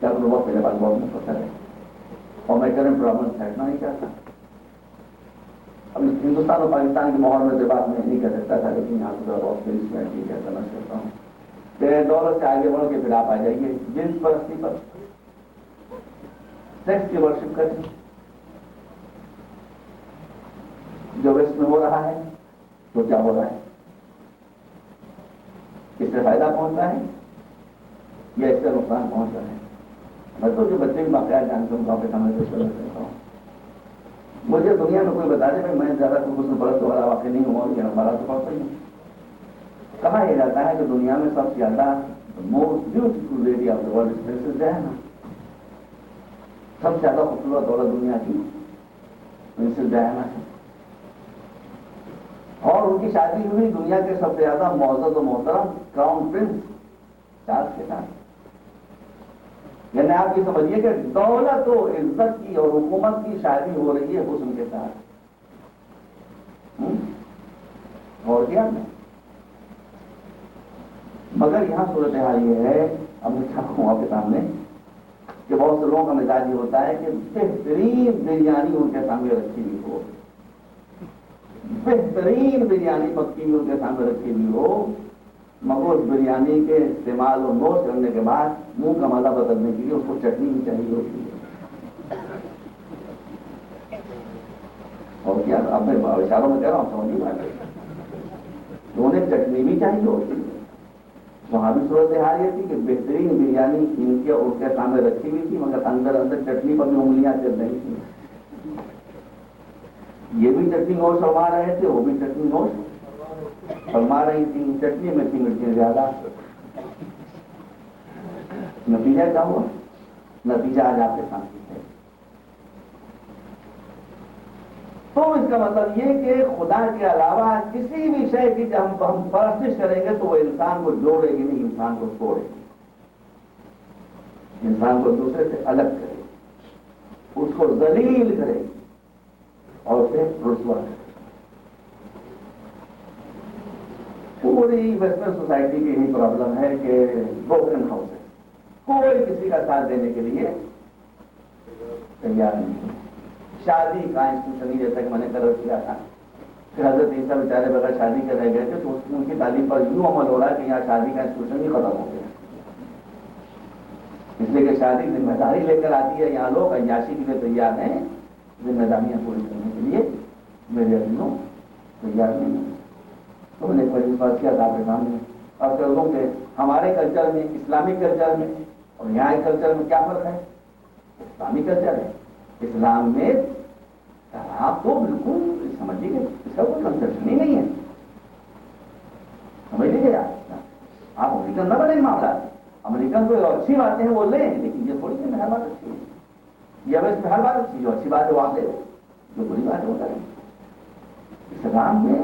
کیا بہت میرے پاس بہت مختصر ہے اور میں کرنٹ پرابلم پھینکنا نہیں چاہتا۔ اب ہندوستان اور پاکستان کے ماحول میں بات میں نہیں کر سکتا تھا، لیکن یہاں سے بہت فیس میں ٹھیک ہے کرنا چاہتا ہوں کہ دولت سے آگے بڑھ کے پھر آپ آ جائیے جنس پرستی پر، سیکس کی ورشپ کریں جو ویسٹ میں ہو رہا ہے، تو کیا ہو رہا ہے؟ اس سے فائدہ پہنچ رہا ہے یا اس سے نقصان پہنچ رہا ہے؟ میں تو جو بچے بھی واقعات جانتا ہوں کافی سمجھ سے چل رہتا ہوں، مجھے دنیا میں کوئی بتا دے بھائی میں زیادہ تو حسن پرست والا واقع نہیں ہوا، یہ ہمارا تو پڑتا ہی نہیں۔ کہا یہ جاتا ہے کہ دنیا میں سب سے زیادہ most beautiful lady of the world princess Diana, سب سے زیادہ خوبصورت عورت دنیا کی پرنسس ڈیانا ہے، اور ان کی شادی ہوئی دنیا کے سب سے زیادہ معزز و محترم کراؤن پرنس چارلس کے ساتھ۔ یعنی آپ یہ سمجھیے کہ دولت و عزت کی اور حکومت کی شادی ہو رہی ہے حسن کے ساتھ، اور کیا نہیں۔ مگر یہاں صورتحال یہ ہے، اب میں کیا کہوں آپ کے سامنے، کہ بہت سے لوگوں کا مزاج یہ ہوتا ہے کہ بہترین بریانی ان کے سامنے رکھی ہوئی ہو، بہترین بریانی پکی ہوئی ان کے سامنے رکھی ہوئی ہو، مگر اس بریانی کے استعمال اور نوش کرنے کے بعد منہ کا مزہ بدلنے کے لیے اس کو چٹنی بھی چاہیے ہوتی ہے۔ اور کیا اب میں اشاروں میں کہہ رہا ہوں، سمجھ نہیں پا، انہیں چٹنی بھی چاہیے ہوتی ہے۔ وہاں بھی صورتحال یہ تھی کہ بہترین بریانی ان کے سامنے رکھی ہوئی تھی مگر اندر اندر چٹنی پر بھی انگلیاں چل رہی تھی، یہ بھی چٹنی نوش فرما رہے تھے، وہ بھی چٹنی نوش فرما رہی تھی، چٹنی میں تھی مرچیں زیادہ، نتیجہ کیا ہوا؟ نتیجہ آج آپ کے سامنے ہے۔ تو اس کا مطلب یہ کہ خدا کے علاوہ کسی بھی شے کی جب ہم پرستش کریں گے تو وہ انسان کو جوڑے گی نہیں، انسان کو توڑے گی، انسان کو دوسرے سے الگ کرے گی، اس کو ذلیل کرے گی اور اسے رسوا کرے گی۔ پوری ویسٹرن سوسائٹی کی یہی پرابلم ہے کہ بروکن ہاؤس ہے، کوئی کسی کا ساتھ دینے کے لیے تیار نہیں۔ شادی کا انسٹیٹیوشن ہی جیسا کہ میں نے قرار کیا تھا کہ حضرت عیسیٰ بیچارے بغیر شادی کے رہ گئے تھے، تو ان کی تعلیم پر یوں عمل ہو رہا ہے کہ یہاں شادی کا انسٹیٹیوشن ہی ختم ہو گیا، اس لیے کہ شادی ذمہ داری لے کر آتی ہے۔ یہاں لوگ عیاشی کے لیے تیار ہیں، ذمہ داریاں پوری کرنے کے لیے میرے اپنوں تیار نہیں ہیں۔ تو میں نے بڑی بات کیا تھا آپ کے سامنے، اب کر دوں کہ ہمارے کلچر میں، اسلامک کلچر میں اور یہاں کے کلچر میں کیا فرق ہے؟ اسلامی کلچر ہے، اسلام میں طلاق تو بالکل سمجھ لیجیے اس کا کوئی کنسپشن ہی نہیں ہے، سمجھ لیجیے آپ امریکن نہ بنے معاملہ، امریکن کو اچھی باتیں ہیں وہ لیں، لیکن یہ تھوڑی سی ہر بات اچھی ہے، یہ اب اس میں ہر بات اچھی، جو اچھی بات ہے وہ آپ لے، جو بری بات ہے وہ کریں۔ اسلام میں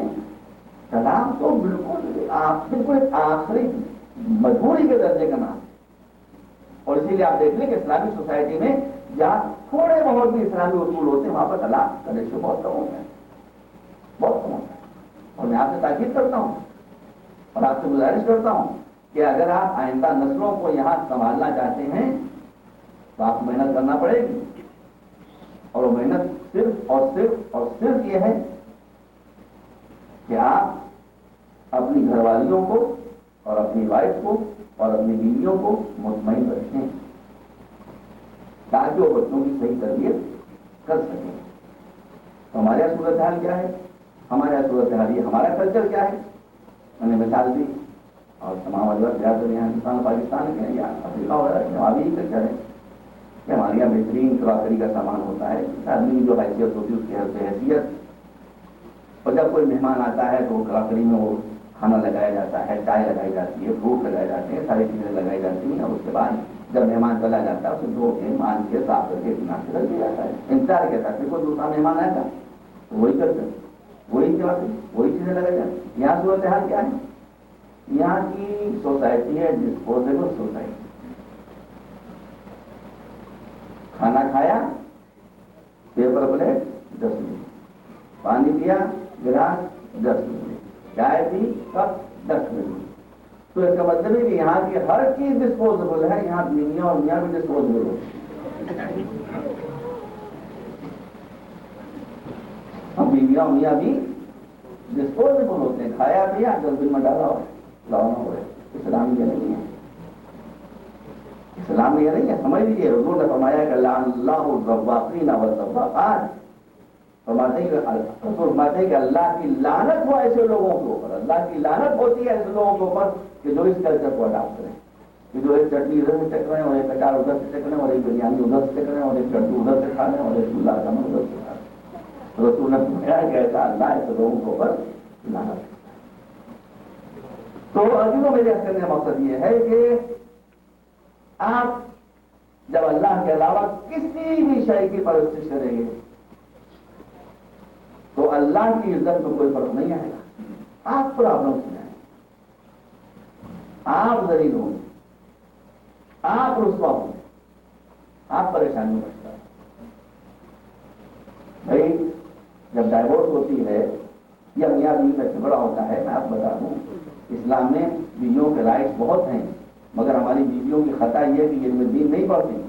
طلاق تو بالکل آخری مجبوری کے درجے کا نام، اور اسی لیے آپ دیکھ لیں کہ اسلامی سوسائٹی میں جہاں تھوڑے بہت بھی اسلامی اصول ہوتے ہیں وہاں پر طلاق کا ریشو بہت کم ہوتا ہے، بہت کم ہوتا ہے۔ اور میں آپ سے تاکید کرتا ہوں اور آپ سے گزارش کرتا ہوں کہ اگر آپ آئندہ نسلوں کو یہاں سنبھالنا چاہتے ہیں تو آپ کو محنت کرنا پڑے گی، اور وہ محنت صرف اور صرف اور صرف یہ ہے کہ آپ اپنی گھر والیوں کو اور اپنی وائف کو اور اپنی بیویوں کو مطمئن رکھیں تاکہ وہ بچوں کی صحیح تربیت کر سکیں۔ تو ہمارے یہاں صورتحال کیا ہے؟ ہمارے یہاں صورتحال یہ، ہمارا کلچر کیا ہے؟ میں نے مثال دی، اور تمام اجزاء یہاں ہندوستان پاکستان کے یا افریقہ وغیرہ کے وہاں بھی یہ کلچر ہے کہ ہمارے یہاں بہترین کراکری کا سامان ہوتا ہے، آدمی کی جو حیثیت ہوتی ہے اس کی حیثیت، اور جب کوئی مہمان آتا ہے تو کراکری میں وہ کھانا لگایا جاتا ہے، چائے لگائی جاتی ہے، فروٹ لگائے جاتے ہیں، ساری چیزیں لگائی جاتی ہیں، اور اس کے بعد جب مہمان چلا جاتا ہے اسے دھو کے مان کے صاف کر کے بنا کے رکھ دیا جاتا ہے، انتظار کہتا ہے پھر کوئی دوسرا مہمان آئے گا تو وہی کرتے، وہی چیزیں لگائی جاتی ہیں۔ یہاں صورتحال کیا ہے؟ یہاں کی سوسائٹی ہے ڈسپوزیبل سوسائٹی، کھانا کھایا پیپر پلیٹ 10 منٹ، پانی پیا گلاس 10 منٹ، چائے پی کپ 10 منٹ۔ تو اس کا مطلب ہے کہ یہاں کی ہر چیز ڈسپوزیبل ہے، یہاں بیویاں اور میاں بھی ڈسپوزیبل ہے، ہم بیویاں اور میاں بھی ڈسپوزیبل ہوتے ہیں، کھایا پیا 10 دن میں ڈالا ہو لانا ہو ہے۔ اسلام یہ نہیں ہے، اسلام یہ نہیں ہے، سمجھ لیجیے حضور نے فرمایا کہ اللہ الرواقین والسواقات، فرماتے ہیں کہ اللہ کی لعنت ہو ایسے لوگوں کے اوپر، اللہ کی لعنت ہوتی ہے ایسے لوگوں کے اوپر کہ جو اس کلچر کو اڈاپٹ کریں، کہ جو ایک چٹنی ادھر سے چک رہے ہیں اور ایک اچار ادھر سے چک رہے ہیں اور ایک بریانی ادھر سے چک رہے ہیں اور ایک چٹنی ادھر سے کھا رہے ہیں اور ایک گلاب جامن ادھر سے کھا رہے ہیں۔ رسول نے فرمایا کہ ایسا اللہ ایسے لوگوں کے اوپر لعنت۔ تو عزیزوں میرے کہنے کا مقصد یہ ہے کہ آپ جب اللہ کے علاوہ کسی بھی شے کی پرستش کریں گے تو اللہ کی عزت میں کوئی فرق نہیں آئے گا، آپ پرابلم سے جائیں، آپ ذلیل ہوں، آپ رسوا ہوں، آپ پریشانی میں پڑ جائیں۔ بھائی جب ڈائیورس ہوتی ہے یا میاں بیوی کا جھگڑا ہوتا ہے، میں آپ بتا دوں اسلام میں بیویوں کے رائٹس بہت ہیں، مگر ہماری بیویوں کی خطا یہ ہے کہ یہ دین نہیں پڑھتی،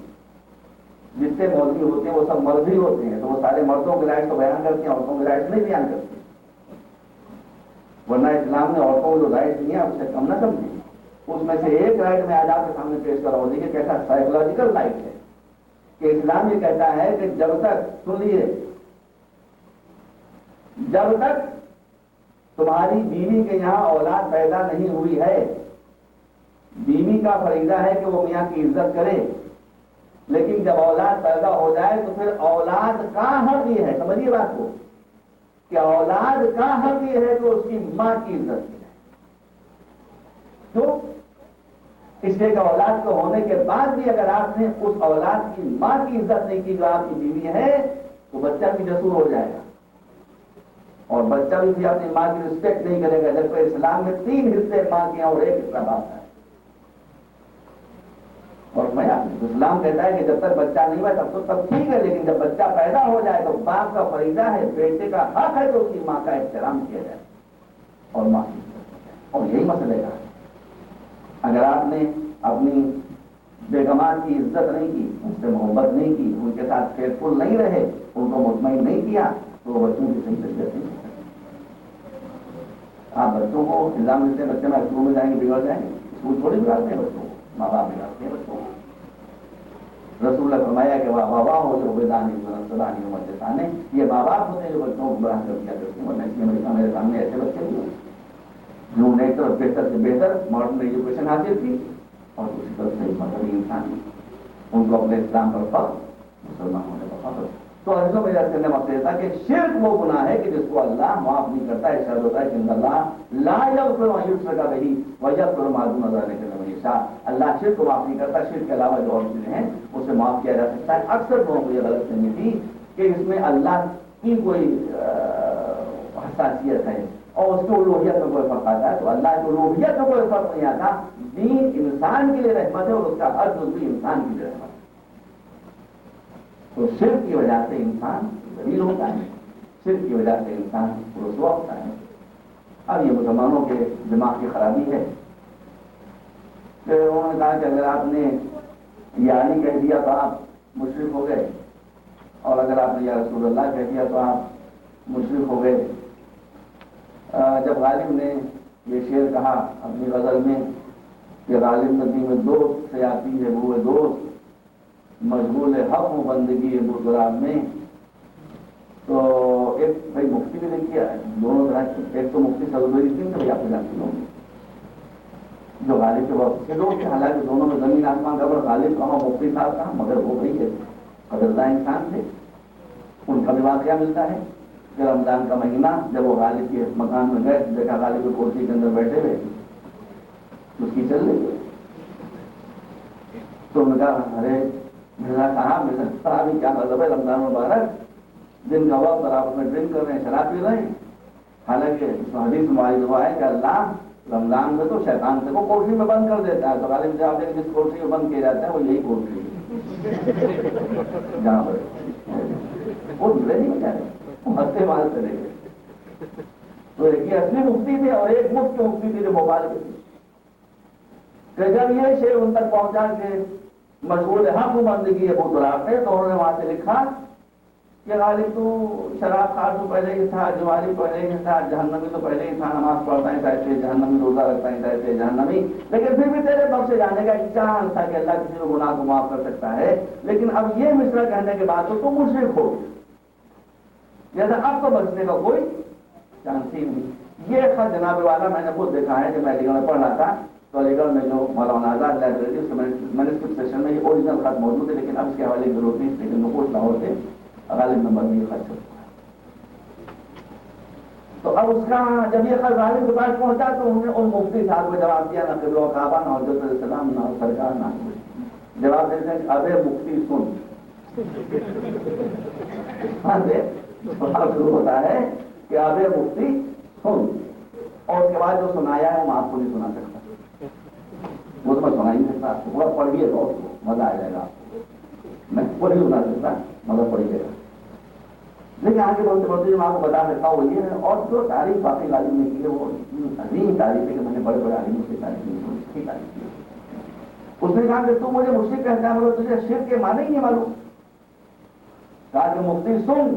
جتنے مولوی ہوتے ہیں وہ سب مرد ہی ہوتے ہیں، تو وہ سارے مردوں کے رائٹس کو بیان کرتے ہیں، عورتوں کے رائٹس نہیں بیان کرتے، ورنہ اسلام نے عورتوں کو جو رائٹس دیے ہیں اس سے کم نہ سمجھیں۔ اس میں سے ایک رائٹ میں آج آپ کے سامنے پیش کر رہا ہوں، دیکھیے کیسا سائیکولوجیکل رائٹ ہے کہ اسلام یہ کہتا ہے کہ جب تک سن لیجیے، جب تک تمہاری بیوی کے یہاں اولاد پیدا نہیں ہوئی ہے، بیوی کا فریضہ ہے کہ وہ میاں کی عزت کرے، لیکن جب اولاد پیدا ہو جائے تو پھر اولاد کا حق یہ ہے، سمجھیے بات کو، کہ اولاد کا حق یہ ہے کہ اس کی ماں کی عزت کی جائے۔ کیوں؟ اس لیے کہ اولاد کو ہونے کے بعد بھی اگر آپ نے اس اولاد کی ماں کی عزت نہیں کی جو آپ کی بیوی ہے تو بچہ بھی جسور ہو جائے گا، اور بچہ بھی اپنی ماں کی رسپیکٹ نہیں کرے گا، جبکہ اسلام میں 3 حصے ماں کے ہیں اور 1 حصہ باپ کا ہے۔ اور میں اسلام کہتا ہے کہ جب تک بچہ نہیں ہوا تب ٹھیک ہے، لیکن جب بچہ پیدا ہو جائے تو باپ کا فریضہ ہے، بیٹے کا حق ہے تو اس کی ماں کا احترام کیا جائے اور ماں کی، اور یہی مسئلہ ہے۔ اگر آپ نے اپنی بیگمات کی عزت نہیں کی، ان سے محبت نہیں کی، ان کے ساتھ فیئرفل نہیں رہے، ان کو مطمئن نہیں کیا تو وہ بچوں کی صحیح تربیت نہیں کر سکتے۔ آپ بچوں کو الزام دیتے ہیں بچے میں اسکول میں جائیں گے بگڑ جائیں گے، اسکول تھوڑی بگاڑتے ہیں بچوں کو، ماں باپ بگاڑتے ہیں بچوں کو۔ رسول اللہ فرمایا کہ واہ واہ ہو جو بیدانی سدانی مجلسانے، یہ ماں باپ ہوتے ہیں جو بچوں کو گمراہ کر دیا کرتے ہیں۔ ورنہ اس امریکہ میرے سامنے ایسے بچے بھی ہیں جنہوں نے ایک طرف بہتر سے بہتر ماڈرن ایجوکیشن حاصل کی اور دوسری طرف سے مذہبی انسان کی، ان کو اپنے اسلام پر فخر، مسلمان ہونے پر فخر۔ تو عزیزوں میرا کرنے مقصد تھا کہ شرک وہ گناہ ہے کہ جس کو اللہ معاف نہیں کرتا ہے۔ ارشاد ہوتا ہے کہ اللہ لا یغفر ان یشرک بہ ویغفر ما دون ذلک لمن یشاء، اللہ شرک کو معاف نہیں کرتا، شرک کے علاوہ جو اور چیزیں ہیں اسے معاف کیا جا سکتا ہے۔ اکثر لوگوں کو یہ غلط فہمی تھی کہ اس میں اللہ کی کوئی حساسیت ہے اور اس کی الوہیت میں کوئی فرق آتا ہے، تو اللہ کی الوہیت میں کوئی فرق نہیں آتا۔ دین انسان کے لیے رحمت ہے اور اس کا ہر جز بھی انسان کے لیے رحمت ہے۔ تو شرک کی وجہ سے انسان ذلیل ہوتا ہے، شرک کی وجہ سے انسان رسوا ہوتا ہے۔ اب یہ مسلمانوں کے دماغ کی خرابی ہے کہ انہوں نے کہا کہ اگر آپ نے یاری کہہ دیا تو آپ مشرک ہو گئے، اور اگر آپ نے یا رسول اللہ کہہ دیا تو آپ مشرک ہو گئے۔ جب غالب نے یہ شعر کہا اپنی غزل میں کہ غالب ندی میں دوست سے آتی ہے وہ دوست، مشغول حق و بندگی بزرگ میں، تو ایک بھائی مفتی بھی نہیں کیا دونوں طرح کی، ایک تو مفتی سرودری سنگھ بھائی آپ جانتے ہوں گے جو غالب کے وقت کے لوگ تھے، حالانکہ دونوں میں زمین آسمان کا بڑا، غالب کہاں مفتی صاحب کہاں، مگر وہ بھائی ہے قدرداں انسان تھے۔ ان کا بھی واقعہ ملتا ہے کہ رمضان کا مہینہ جب وہ غالب کے مکان میں گئے دیکھا غالب کی کوٹھی کے اندر بیٹھے ہوئے، اس کی چل رہی ہے تو انہوں نے کہا ارے مرزا صاحب بھی کیا مطلب ہے، رمضان مبارک دن کا وقت اور آپ اس میں ڈرنک کر رہے ہیں، شراب پی رہے ہیں۔ حالانکہ اس حدیث میں معلوم ہوا ہے کہ اللہ رمضان میں تو شیطان سے کو کوٹھی میں بند کر دیتا ہے، تو غالب جواب دیں جس کوٹھی میں بند کیا جاتا ہے وہ یہی کوٹھی ہے جہاں پر وہ جڑے نہیں بچا رہے، ہنستے مال چلے گئے۔ تو ایک یہ اصلی مفتی تھے اور ایک مفت مفتی تھی جو بھوپال کے تھے، کہ جب یہ شعر ان تک پہنچا کہ مشغول حق و بندگی ابو تراب ہے، تو انہوں نے وہاں سے لکھا کہ غالب تو شراب خار تو پہلے ہی تھا، جواری پہلے ہی تھا، جہنمی تو پہلے ہی تھا، نماز پڑھتا ہی تھا جہنمی، روزہ رکھتا ہی تھا جہنمی، لیکن پھر بھی تیرے بخشے جانے کا ایک چانس تھا کہ اللہ کسی کو گناہ کو معاف کر سکتا ہے۔ لیکن اب یہ مصرع کہنے کے بعد تو مشرک ہو گیا، جیسا اب تو بچنے کا کوئی چانس ہی نہیں۔ یہ خط جناب والا میں نے خود دیکھا ہے کہ میں علی گڑھ میں پڑھ رہا تھا، تو علی گڑھ میں جو مولانا آزاد لائبریری اس کے مینوسکرپٹ سیکشن میں یہ اوریجنل خط موجود ہے، لیکن اب اس کے حوالے کی ضرورت نہیں، لیکن نقوش لاہور سے غالب نمبر میں یہ خط چلتا ہے۔ تو اب اس کا جب یہ خط غالب کے پاس پہنچا تو انہوں نے ان مفتی صاحب کو جواب دیا، نہ قبلہ و کعبہ، نہ حضرت السلام، نہ سرکار، نہ جواب دیتے ہیں ابے مفتی سن۔ شروع ہوتا ہے کہ ابے مفتی سن، اور اس کے بعد جو سنایا ہے میں آپ کو نہیں سنا سکتا، وہ تو میں سنا ہی نہیں سکتا، تھوڑا پڑھیے گا اس کو مزہ آ جائے گا آپ کو، میں پڑھی سنا سکتا مگر پڑھیے گا، لیکن آگے بڑھتے بڑھتے جو میں آپ کو بتا سکتا ہوں وہ یہ ہے۔ اور جو تعریف باقی غالب نے کی ہے وہ اتنی عظیم تعریف ہے کہ میں نے بڑے بڑے عالموں سے تعریف نہیں کی، تعریف کی۔ اس نے کہا کہ تو مجھے مشرک کہتا ہے مگر تجھے شرک کے معنی ہی نہیں معلوم۔ کہا کہ مفتی سن،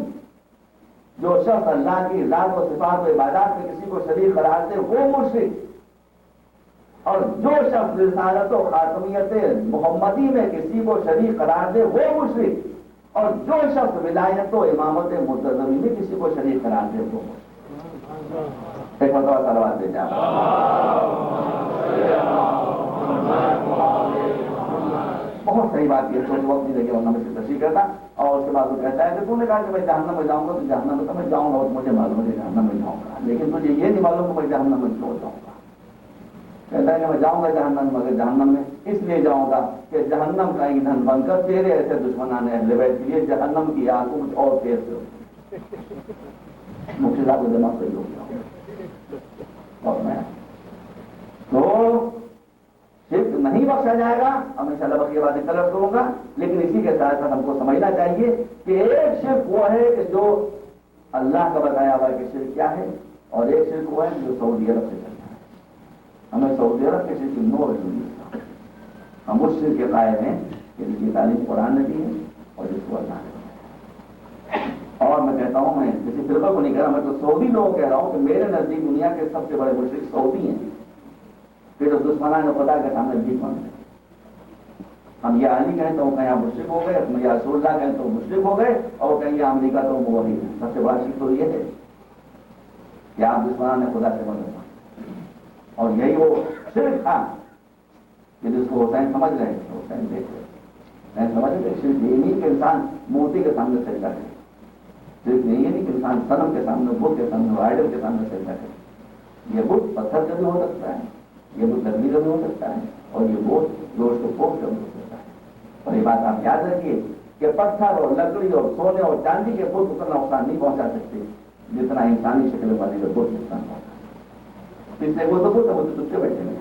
جو شخص اللہ کی ذات و صفات و عبادات میں کسی کو شریک قرار دے وہ مشرک، اور جو شخص رسالت و خاتمیت محمدی میں کسی کو شریک قرار دے وہ مشرک، اور جو شخص ولایت و امامت منتظمی میں کسی کو شریک قرار دے وہ مشرک۔ ایک مرتبہ صلوات دے جائیں۔ بہت صحیح بات یہ چھوٹے وقت نہیں لگے ورنہ میں سے تشریح کرتا، اور اس کے بعد وہ کہتا ہے کہ تو نے کہا کہ میں جہنم میں جاؤں گا، تو جہنم میں تو میں جاؤں گا، اور مجھے معلوم ہے جہنم میں جاؤں گا، لیکن تجھے یہ نہیں معلوم کہ میں جہنم میں کیوں جاؤں گا۔ کہتا ہے کہ میں جاؤں گا جہنم میں، مگر جہنم میں اس لیے جاؤں گا کہ جہنم کا ایندھن بن کر تیرے ایسے دشمنان اہل بیت کے لیے جہنم کی آگ کو کچھ اور تیز سے مفتی صاحب کا دماغ صحیح ہو گیا. اور میں تو شرک نہیں بخشا جائے گا، ہمیشہ لبک یہ باتیں طلب کروں گا، لیکن اسی کے ساتھ ساتھ ہم کو سمجھنا چاہیے کہ ایک شرک وہ ہے کہ جو اللہ کا بتایا ہوا کہ شرک کیا ہے، اور ایک شرک وہ ہے جو سعودی عرب سے چلتا ہے. ہمیں سعودی عرب کے شرک کی نو رسول، ہم اس شرک کے قائل ہیں کہ جس کی تعلیم قرآن نے دی ہے اور جس کو اللہ نے دی. اور میں کہتا ہوں، میں کسی فرقہ کو نہیں کہہ رہا، میں تو سعودی لوگوں کہہ رہا ہوں کہ میرے نزدیک دنیا کے سب سے بڑے مشرک سعودی ہیں، پھر دشمنان خدا کے سامنے جیت مانگتے ہیں. ہم یہ علی کہیں تو وہ کہیں مشرک ہو گئے، ہم یہ رسول اللہ کہیں تو مشرک ہو گئے، اور وہ کہیں امریکہ تو وہی ہے. سب سے بڑا شرک تو یہ ہے کہ آپ دشمنان خدا سے مدد مانگتے، اور یہی وہ شرک تھا کہ جس کو حسین سمجھ رہے ہیں، حسین دیکھ رہے سمجھ رہے. صرف یہ نہیں کہ انسان مورتی کے سامنے سجدہ کرے، صرف یہ نہیں کہ انسان صنم کے سامنے، بت کے سامنے، آئیڈل کے سامنے سجدہ کرے. یہ بت پتھر کا بھی ہو سکتا ہے، یہ بت لکڑی کا بھی ہو سکتا ہے، اور یہ بت جو اس کو پوچھ کر بھی ہو سکتا ہے. اور یہ بات آپ یاد رکھیے کہ پتھر اور لکڑی اور سونے اور چاندی کے بت اتنا نقصان نہیں پہنچا سکتے جتنا انسانی شکل والے کے بت نقصان پہنچا. اس لیے وہ تو بت ہے، وہ تو چپکے بیٹھے ہیں،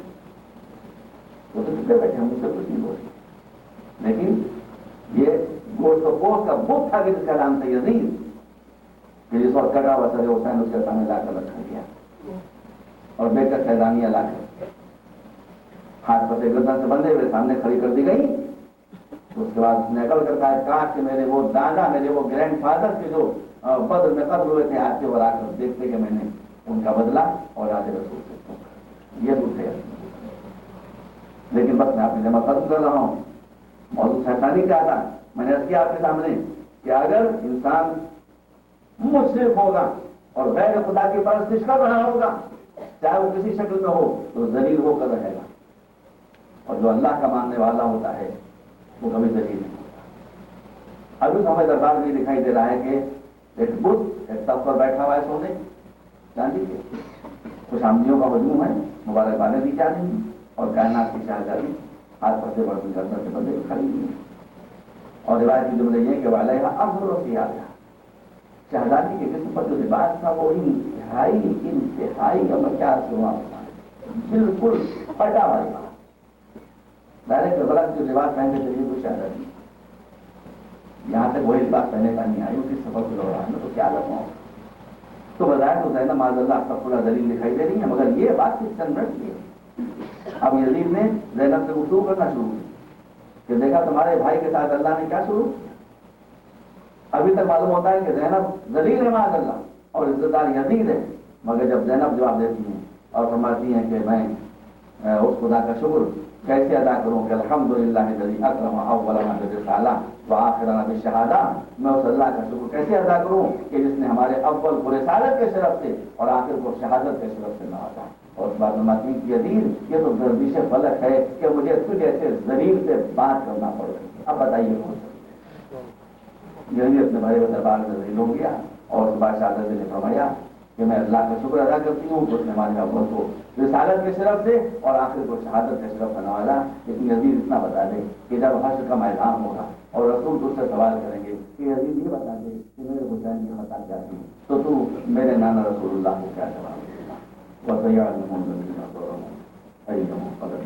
وہ تو چپکے بیٹھے، ہم اس سے کچھ نہیں بولتے. لیکن یہ گوشت و پوش کا بت تھا کہ جس کا نام تھا یزید، کہ جس وقت کٹا ہوا سر حسین اس کے سامنے لا کر رکھا گیا اور بے کر سیدانیاں لا کر ہاتھ پتے گردن سے بندھے ہوئے سامنے کھڑی کر دی گئی. اس کے بعد نکل کر کہا کاش کہ میرے وہ دادا، میرے وہ گرینڈ فادر کے جو بدر میں قتل ہوئے تھے آپ کے اور آ کر دیکھتے کہ میں نے ان کا بدلہ اور آج رسول سے یہ دکھ ہے. لیکن بس میں آپ کی جمع ختم کر رہا ہوں. موضوع شیطانی کیا تھا، میں نے عرض کیا آپ کے سامنے کہ اگر انسان مشرک ہوگا اور غیر خدا کی پرستش کر رہا ہوگا، چاہے وہ کسی شکل میں ہو، تو ذلیل ہو کر رہے گا. اور جو اللہ کا ماننے والا ہوتا ہے وہ کبھی ذلیل نہیں ہوتا. ابھی تو ہمیں دربار میں دکھائی دے رہا ہے کہ ایک بت ایک تخت پر بیٹھا ہوا ہے سونے چاندی کے، خوش آمدیوں کا ہجوم ہے، مبارکبادیں دی جا رہی ہیں، اور کائنات کی شہزادی ہاتھ پر سے بڑھتی گردن سے بندے کھڑی ہوئی ہیں. اور روایت کی جملے یہ کہ والیہ افضل کیا گیا، شہزادی کے جسم پر جو لباس تھا وہ انتہائی امرکار سے بالکل پٹا والی بات. ڈائریکٹ غلط جو لباس پہنتے تھے وہ شہزادی، یہاں تک وہی لباس پہنے کا نہیں آئی، اس سفر سے لوڑا ہے تو کیا لگاؤں. تو بظاہر تو زینب معاذ اللہ سب پورا دلیل دکھائی دے رہی ہے، مگر یہ بات کس چند منٹ کی ہے. اب یزید نے زینب سے گفتگو کرنا شروع کی کہ دیکھا تمہارے بھائی کے ساتھ اللہ نے کیا شروع کیا. ابھی تک معلوم ہوتا ہے کہ زینب ذلیل ہے معاذ اللہ اور عزت دار یزید ہے، مگر جب زینب جواب دیتی ہیں اور فرماتی ہیں کہ میں اس خدا کا شکر کیسے ادا کروں کہ الحمدللہ الذی اکرم اولنا بالرسالہ وآخرنا بالشہادہ، میں اس اللہ کا شکر کیسے ادا کروں کہ جس نے ہمارے اول کو رسالت کے شرف سے اور آخر کو شہادت کے شرف سے نوازا. اور اس بات میں یزید یہ تو گردش فلک ہے کہ مجھے تجھ ایسے ذلیل سے بات کرنا پڑ رہی ہے. اب بتائیے کون سکتے. یزید اپنے بھائی کے دربار میں ذلیل ہو گیا اور اس بات شہادت نے فرمایا کہ میں اللہ کا شکر ادا کرتی ہوں کہ اس نے ہمارے اول کو رسالت کے شرف سے اور آخر کو شہادت کے شرف سے نوازا. لیکن یزید اتنا بتا دے کہ جب حشر کا میدان ہوگا اور رسول تجھ سے سوال کریں گے کہ یزید یہ بتا دے کہ میرے حسین کی خطا کیا تھی، تو میرے نانا رسول اللہ کو کیا جواب دے گا. وَسَيَعْلَمُ الَّذِينَ ظَلَمُوا أَيَّ مُنقَلَبٍ